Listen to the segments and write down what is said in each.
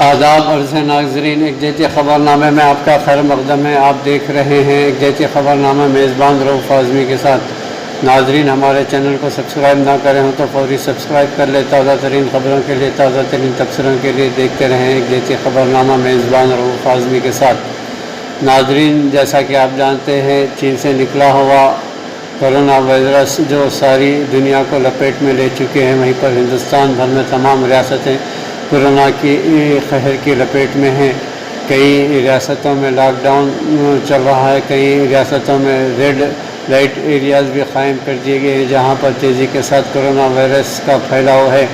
آداب عرض ناظرین، ایک جیتی خبرنامے میں آپ کا خیر مقدم ہے۔ آپ دیکھ رہے ہیں ایک جیتی خبرنامہ، میزبان رؤف اعظمی کے ساتھ۔ ناظرین، ہمارے چینل کو سبسکرائب نہ کرے ہوں تو فوری سبسکرائب کر لیں۔ تازہ ترین خبروں کے لیے، تازہ ترین تبصروں کے لیے دیکھتے رہیں ایک جیتی خبرنامہ، میزبان رؤف اعظمی کے ساتھ۔ ناظرین، جیسا کہ آپ جانتے ہیں، چین سے نکلا ہوا کرونا وائرس جو ساری دنیا کو لپیٹ میں لے چکے ہیں، وہیں پر ہندوستان بھر میں تمام ریاستیں کورونا کی قہر کی لپیٹ میں ہیں۔ کئی ریاستوں میں لاک ڈاؤن چل رہا ہے، کئی ریاستوں میں ریڈ لائٹ ایریاز بھی قائم کر دیے گئے ہیں جہاں پر تیزی کے ساتھ کورونا وائرس کا پھیلاؤ ہے۔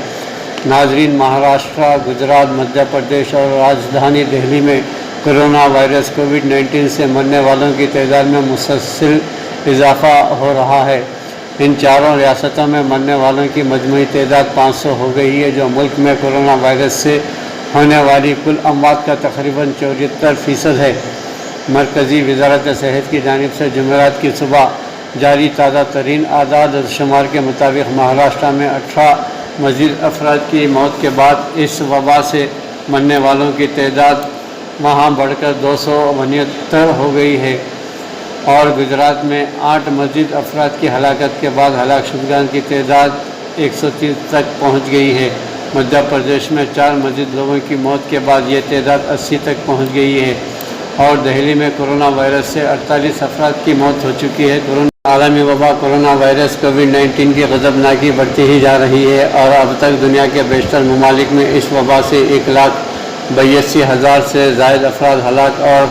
ناظرین، مہاراشٹر، گجرات، مدھیہ پردیش اور راجدھانی دہلی میں کورونا وائرس کووڈ-19 سے مرنے والوں کی تعداد میں مسلسل اضافہ ہو رہا ہے۔ ان چاروں ریاستوں میں مرنے والوں کی مجموعی تعداد 500 ہو گئی ہے، جو ملک میں کورونا وائرس سے ہونے والی کل اموات کا تقریباً 74% ہے۔ مرکزی وزارت صحت کی جانب سے جمعرات کی صبح جاری تازہ ترین اعداد و شمار کے مطابق مہاراشٹر میں 18 مزید افراد کی موت کے بعد اس وبا سے مرنے والوں کی تعداد وہاں بڑھ کر 269 ہو گئی ہے، اور گجرات میں 8 مزید افراد کی ہلاکت کے بعد ہلاک شدگان کی تعداد 130 تک پہنچ گئی ہے۔ مدھیہ پردیش میں 4 مزید لوگوں کی موت کے بعد یہ تعداد 80 تک پہنچ گئی ہے، اور دہلی میں کورونا وائرس سے 48 افراد کی موت ہو چکی ہے۔ عالمی وبا کورونا وائرس کووڈ-19 کی غضبناکی بڑھتی ہی جا رہی ہے، اور اب تک دنیا کے بیشتر ممالک میں اس وبا سے 1,82,000 سے زائد افراد ہلاک اور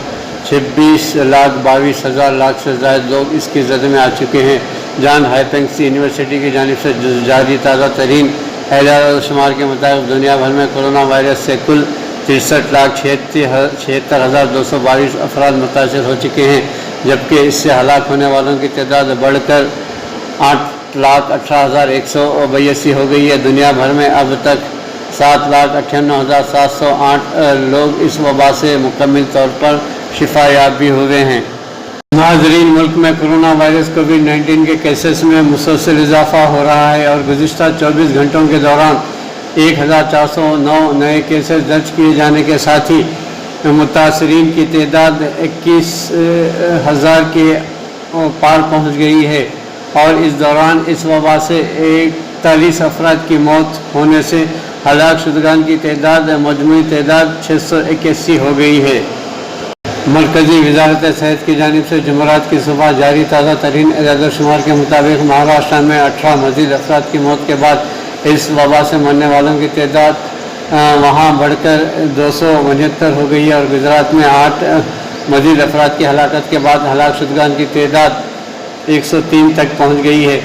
26,22,000 سے زائد لوگ اس کی زد میں آ چکے ہیں۔ جان ہاپکنس یونیورسٹی کی جانب سے جاری تازہ ترین اعداد و شمار کے مطابق دنیا بھر میں کورونا وائرس سے کل 63,76,222 افراد متاثر ہو چکے ہیں، جبکہ اس سے ہلاک ہونے والوں کی تعداد بڑھ کر 8,18,182 ہو گئی ہے۔ دنیا بھر میں اب تک 7,98,708 لوگ اس وبا سے مکمل طور پر شفا یاب بھی ہوئے ہیں۔ ناظرین، ملک میں کورونا وائرس کووڈ-19 کے کیسز میں مسلسل اضافہ ہو رہا ہے، اور گزشتہ 24 گھنٹوں کے دوران 1,409 نئے کیسز درج کیے جانے کے ساتھ ہی متاثرین کی تعداد 21,000 کے پار پہنچ گئی ہے، اور اس دوران اس وبا سے 41 افراد کی موت ہونے سے ہلاک شدگان کی تعداد مجموعی تعداد 681 ہو گئی ہے۔ مرکزی وزارت صحت کی جانب سے جمعرات کی صبح جاری تازہ ترین اعداد و شمار کے مطابق مہاراشٹر میں 18 مزید افراد کی موت کے بعد اس وبا سے مرنے والوں کی تعداد وہاں بڑھ کر 269 ہو گئی ہے، اور گجرات میں 8 مزید افراد کی ہلاکت کے بعد ہلاک شدگان کی تعداد 103 تک پہنچ گئی ہے۔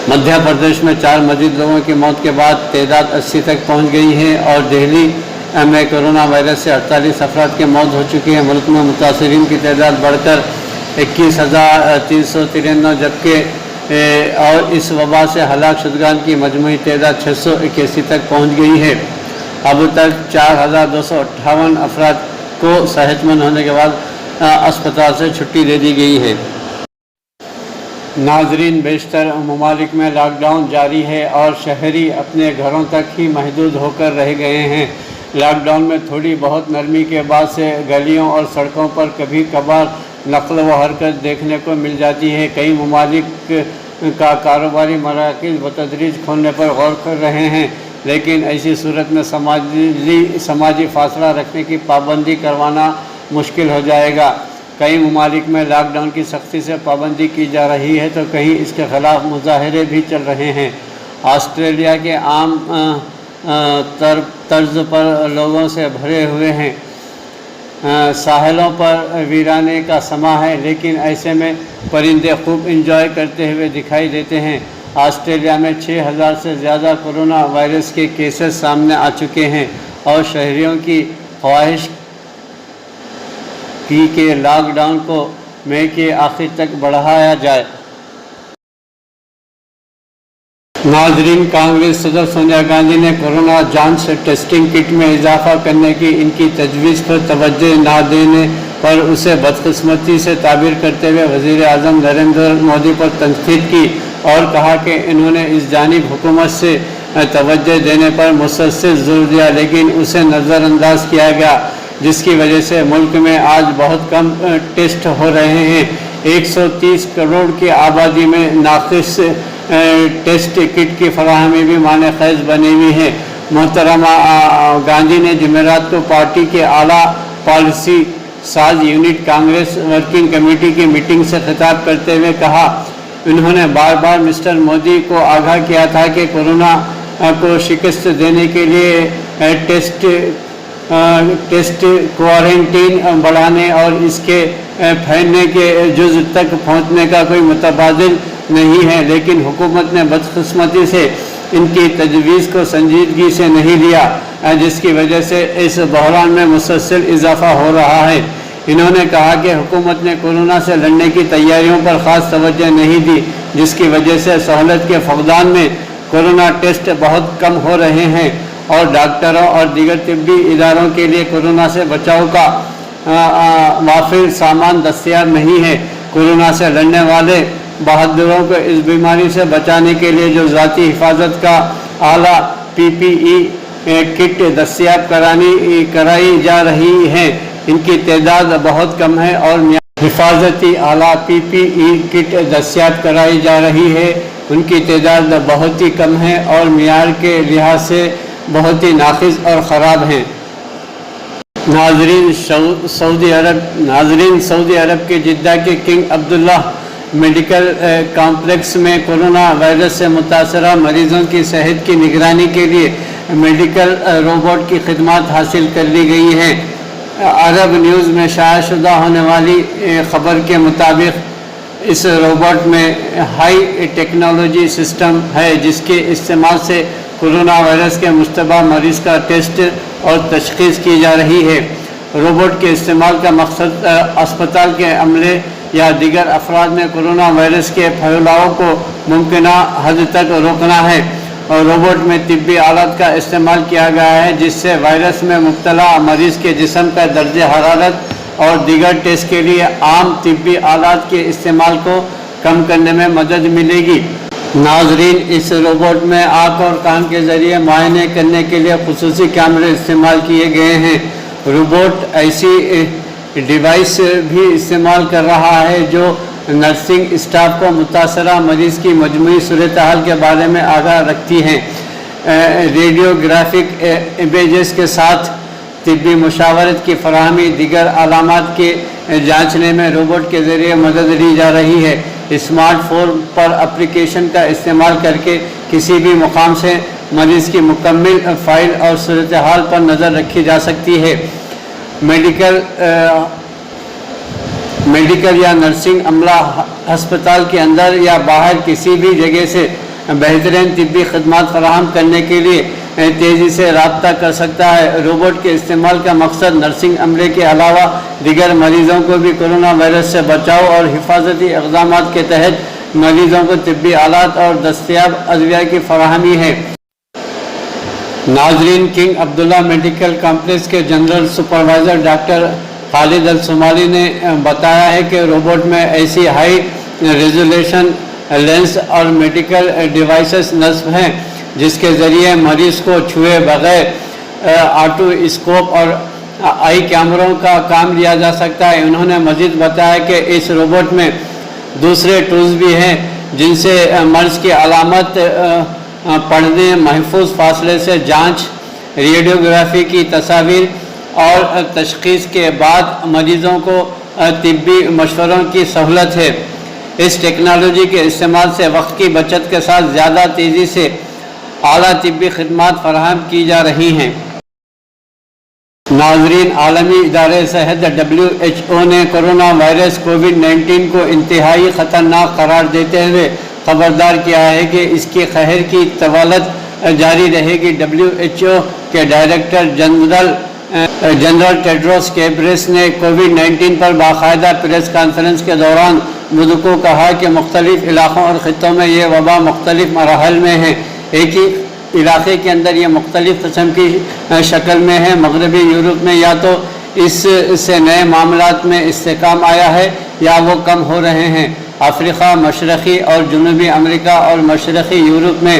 مدھیہ پردیش میں 4 مزید لوگوں کی موت کے بعد تعداد 80 تک پہنچ گئی ہے، اور دہلی میں کورونا وائرس سے 48 افراد کی موت ہو چکی ہے۔ ملک میں متاثرین کی تعداد بڑھ کر 21,393، جبکہ اور اس وبا سے ہلاک شدگان کی مجموعی تعداد 681 تک پہنچ گئی ہے۔ اب تک 4,258 افراد کو صحت مند ہونے کے بعد اسپتال سے چھٹی دے دی گئی ہے۔ ناظرین، بیشتر ممالک میں لاک ڈاؤن جاری ہے، اور شہری اپنے گھروں تک ہی محدود ہو کر رہ گئے ہیں۔ لاک ڈاؤن میں تھوڑی بہت نرمی کے بعد سے گلیوں اور سڑکوں پر کبھی کبھار نقل و حرکت دیکھنے کو مل جاتی ہے۔ کئی ممالک کا کاروباری مراکز بتدریج کھولنے پر غور کر رہے ہیں، لیکن ایسی صورت میں سماجی فاصلہ رکھنے کی پابندی کروانا مشکل ہو جائے گا۔ کئی ممالک میں لاک ڈاؤن کی سختی سے پابندی کی جا رہی ہے، تو کہیں اس کے خلاف مظاہرے بھی چل رہے ہیں۔ آسٹریلیا کے عام طرز پر لوگوں سے بھرے ہوئے ہیں، ساحلوں پر ویرانے کا سما ہے، لیکن ایسے میں پرندے خوب انجوائے کرتے ہوئے دکھائی دیتے ہیں۔ آسٹریلیا میں 6,000 سے زیادہ کورونا وائرس کے کیسز سامنے آ چکے ہیں، اور شہریوں کی خواہش کی کہ لاک ڈاؤن کو مئی کے آخر تک بڑھایا جائے۔ ناظرین، کانگریس صدر سونیا گاندھی نے کورونا جانچ ٹیسٹنگ کٹ میں اضافہ کرنے کی ان کی تجویز پر توجہ نہ دینے پر اسے بدقسمتی سے تعبیر کرتے ہوئے وزیر اعظم نریندر مودی پر تنقید کی، اور کہا کہ انہوں نے اس جانب حکومت سے توجہ دینے پر مسلسل زور دیا، لیکن اسے نظر انداز کیا گیا، جس کی وجہ سے ملک میں آج بہت کم ٹیسٹ ہو رہے ہیں۔ 130 کروڑ کی آبادی میں ناقص ٹیسٹ کٹ کی فراہمی بھی معنی خیز بنی ہوئی ہے۔ محترمہ گاندھی نے جمعرات کو پارٹی کے اعلیٰ پالیسی ساز یونٹ کانگریس ورکنگ کمیٹی کی میٹنگ سے خطاب کرتے ہوئے کہا، انہوں نے بار بار مسٹر مودی کو آگاہ کیا تھا کہ کورونا کو شکست دینے کے لیے ٹیسٹ کوارنٹین بڑھانے اور اس کے پھیلنے کے جز تک پہنچنے کا کوئی متبادل نہیں ہے، لیکن حکومت نے بدقسمتی سے ان کی تجویز کو سنجیدگی سے نہیں لیا، جس کی وجہ سے اس بحران میں مسلسل اضافہ ہو رہا ہے۔ انہوں نے کہا کہ حکومت نے کورونا سے لڑنے کی تیاریوں پر خاص توجہ نہیں دی، جس کی وجہ سے سہولت کے فقدان میں کورونا ٹیسٹ بہت کم ہو رہے ہیں اور ڈاکٹروں اور دیگر طبی اداروں کے لیے کورونا سے بچاؤ کا وافر سامان دستیاب نہیں ہے۔ کورونا سے لڑنے والے بہادروں کو اس بیماری سے بچانے کے لیے جو ذاتی حفاظت کا اعلیٰ PPE کٹ دستیاب کرائی جا رہی ہے، ان کی تعداد بہت کم ہے اور حفاظتی اعلیٰ PPE کٹ دستیاب کرائی جا رہی ہے، ان کی تعداد بہت ہی کم ہے اور معیار کے لحاظ سے بہت ہی ناقص اور خراب ہیں۔ ناظرین سعودی عرب کے جدہ کے کنگ عبداللہ میڈیکل کمپلیکس میں کورونا وائرس سے متاثرہ مریضوں کی صحت کی نگرانی کے لیے میڈیکل روبوٹ کی خدمات حاصل کر لی گئی ہیں۔ عرب نیوز میں شائع شدہ ہونے والی خبر کے مطابق اس روبوٹ میں ہائی ٹیکنالوجی سسٹم ہے، جس کے استعمال سے کورونا وائرس کے مشتبہ مریض کا ٹیسٹ اور تشخیص کی جا رہی ہے۔ روبوٹ کے استعمال کا مقصد اسپتال کے عملے یا دیگر افراد میں کورونا وائرس کے پھیلاؤ کو ممکنہ حد تک روکنا ہے، اور روبوٹ میں طبی آلات کا استعمال کیا گیا ہے جس سے وائرس میں مبتلا مریض کے جسم کا درجہ حرارت اور دیگر ٹیسٹ کے لیے عام طبی آلات کے استعمال کو کم کرنے میں مدد ملے گی۔ ناظرین، اس روبوٹ میں آنکھ اور کان کے ذریعے معائنے کرنے کے لیے خصوصی کیمرے استعمال کیے گئے ہیں۔ روبوٹ ایسی ڈیوائس بھی استعمال کر رہا ہے جو نرسنگ اسٹاف کو متاثرہ مریض کی مجموعی صورتحال کے بارے میں آگاہ رکھتی ہیں۔ ریڈیوگرافک امیجز کے ساتھ طبی مشاورت کی فراہمی، دیگر علامات کے جانچنے میں روبوٹ کے ذریعے مدد لی جا رہی ہے۔ اسمارٹ فون پر اپلیکیشن کا استعمال کر کے کسی بھی مقام سے مریض کی مکمل فائل اور صورتحال پر نظر رکھی جا سکتی ہے۔ میڈیکل یا نرسنگ عملہ ہسپتال کے اندر یا باہر کسی بھی جگہ سے بہترین طبی خدمات فراہم کرنے کے لیے تیزی سے رابطہ کر سکتا ہے۔ روبوٹ کے استعمال کا مقصد نرسنگ عملے کے علاوہ دیگر مریضوں کو بھی کورونا وائرس سے بچاؤ اور حفاظتی اقدامات کے تحت مریضوں کو طبی آلات اور دستیاب ادویہ کی فراہمی ہے۔ ناظرین، کنگ عبداللہ میڈیکل کمپلیکس کے جنرل سپروائزر ڈاکٹر خالد الصومالی نے بتایا ہے کہ روبوٹ میں ایسی ہائی ریزولیوشن لینس اور میڈیکل ڈیوائسز نصب ہیں جس کے ذریعے مریض کو چھوئے بغیر آٹو اسکوپ اور آئی کیمروں کا کام لیا جا سکتا ہے۔ انہوں نے مزید بتایا کہ اس روبوٹ میں دوسرے ٹولز بھی ہیں جن سے مرض کی علامت پڑھنے، محفوظ فاصلے سے جانچ، ریڈیوگرافی کی تصاویر اور تشخیص کے بعد مریضوں کو طبی مشوروں کی سہولت ہے۔ اس ٹیکنالوجی کے استعمال سے وقت کی بچت کے ساتھ زیادہ تیزی سے اعلیٰ طبی خدمات فراہم کی جا رہی ہیں۔ ناظرین، عالمی ادارہ صحت WHO نے کورونا وائرس کووڈ-19 کو انتہائی خطرناک قرار دیتے ہوئے خبردار کیا ہے کہ اس کی قہر کی طوالت جاری رہے گی۔ WHO کے ڈائریکٹر جنرل ٹیڈروس گیبریس نے کووڈ-19 پر باقاعدہ پریس کانفرنس کے دوران بدھ کو کہا کہ مختلف علاقوں اور خطوں میں یہ وبا مختلف مراحل میں ہے۔ ایک ہی علاقے کے اندر یہ مختلف قسم کی شکل میں ہے۔ مغربی یورپ میں یا تو اس سے نئے معاملات میں استحکام آیا ہے یا وہ کم ہو رہے ہیں۔ افریقہ، مشرقی اور جنوبی امریکہ اور مشرقی یورپ میں